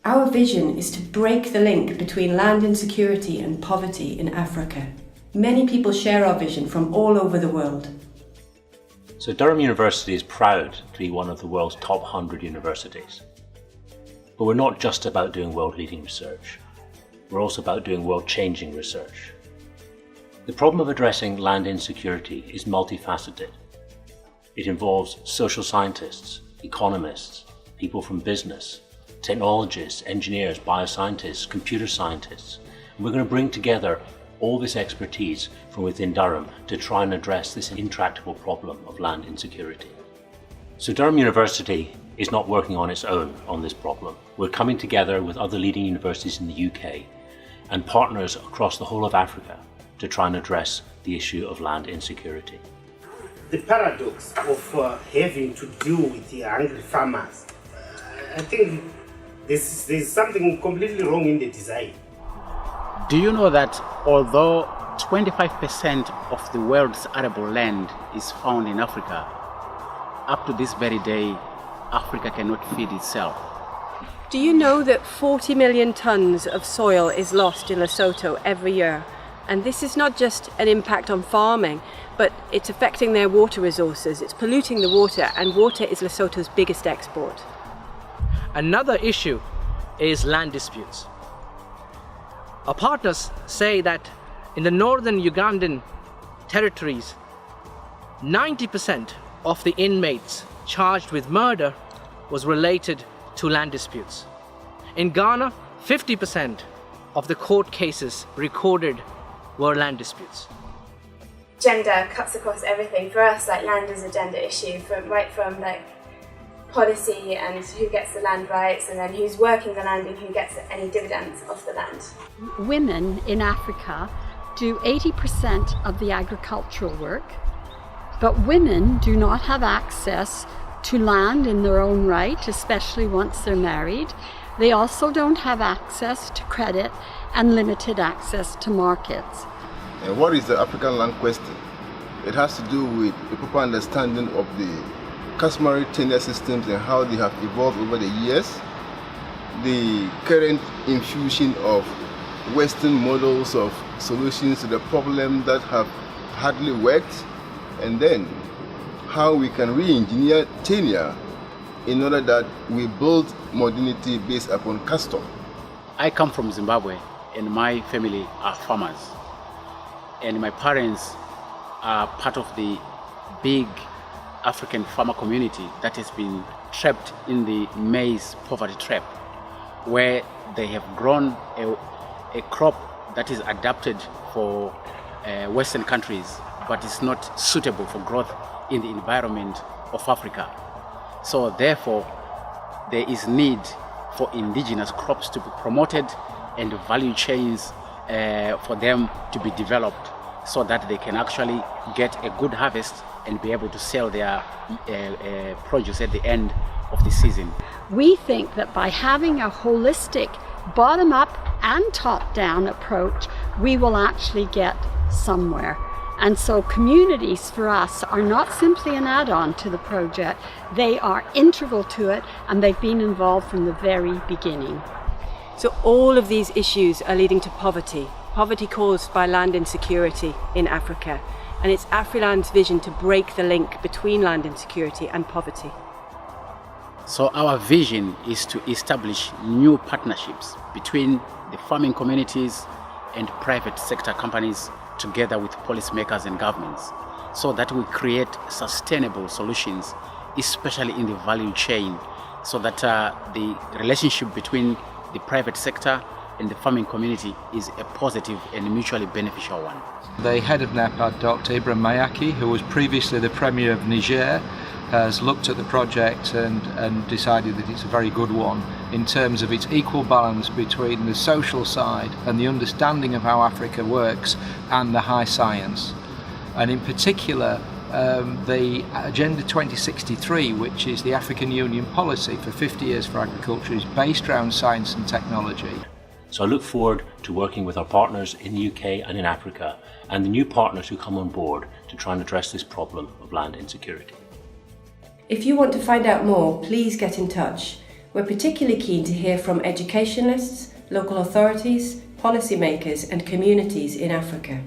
Our vision is to break the link between land insecurity and poverty in Africa. Many people share our vision from all over the world. So Durham University is proud to be one of the world's top 100 universities. But we're not just about doing world-leading research. We're also about doing world-changing research. The problem of addressing land insecurity is multifaceted. It involves social scientists, economists, people from business, technologists, engineers, bioscientists, computer scientists. And we're going to bring together all this expertise from within Durham to try and address this intractable problem of land insecurity. So Durham University is not working on its own on this problem. We're coming together with other leading universities in the UK and partners across the whole of Africa to try and address the issue of land insecurity. The paradox of having to deal with the hungry farmers, I think there's something completely wrong in the design. Do you know that although 25% of the world's arable land is found in Africa, up to this very day, Africa cannot feed itself? Do you know that 40 million tonnes of soil is lost in Lesotho every year? And this is not just an impact on farming, but it's affecting their water resources. It's polluting the water, and water is Lesotho's biggest export. Another issue is land disputes. Our partners say that in the northern Ugandan territories, 90% of the inmates charged with murder was related to land disputes. In Ghana, 50% of the court cases recorded were land disputes. Gender cuts across everything. For us, like, land is a gender issue, from like policy and who gets the land rights, and then who's working the land and who gets any dividends off the land. Women in Africa do 80% of the agricultural work, but women do not have access to land in their own right, especially once they're married. They also don't have access to credit and limited access to markets. And what is the African land question? It has to do with a proper understanding of the customary tenure systems and how they have evolved over the years, the current infusion of Western models of solutions to the problem that have hardly worked, and then how we can re-engineer tenure in order that we build modernity based upon custom. I come from Zimbabwe, and my family are farmers. And my parents are part of the big African farmer community that has been trapped in the maize poverty trap, where they have grown a crop that is adapted for Western countries, but is not suitable for growth in the environment of Africa. So therefore, there is need for indigenous crops to be promoted and value chains for them to be developed so that they can actually get a good harvest and be able to sell their produce at the end of the season. We think that by having a holistic bottom-up and top-down approach, we will actually get somewhere. And so communities for us are not simply an add-on to the project, they are integral to it, and they've been involved from the very beginning. So all of these issues are leading to poverty caused by land insecurity in Africa. And it's AfriLand's vision to break the link between land insecurity and poverty. So our vision is to establish new partnerships between the farming communities and private sector companies together with policymakers and governments, so that we create sustainable solutions, especially in the value chain, so that the relationship between the private sector and the farming community is a positive and mutually beneficial one. The head of NEPAD, Dr. Ibrahim Mayaki, who was previously the Premier of Niger, has looked at the project and decided that it's a very good one in terms of its equal balance between the social side and the understanding of how Africa works and the high science. And in particular, the Agenda 2063, which is the African Union policy for 50 years for agriculture, is based around science and technology. So I look forward to working with our partners in the UK and in Africa, and the new partners who come on board to try and address this problem of land insecurity. If you want to find out more, please get in touch. We're particularly keen to hear from educationalists, local authorities, policymakers and communities in Africa.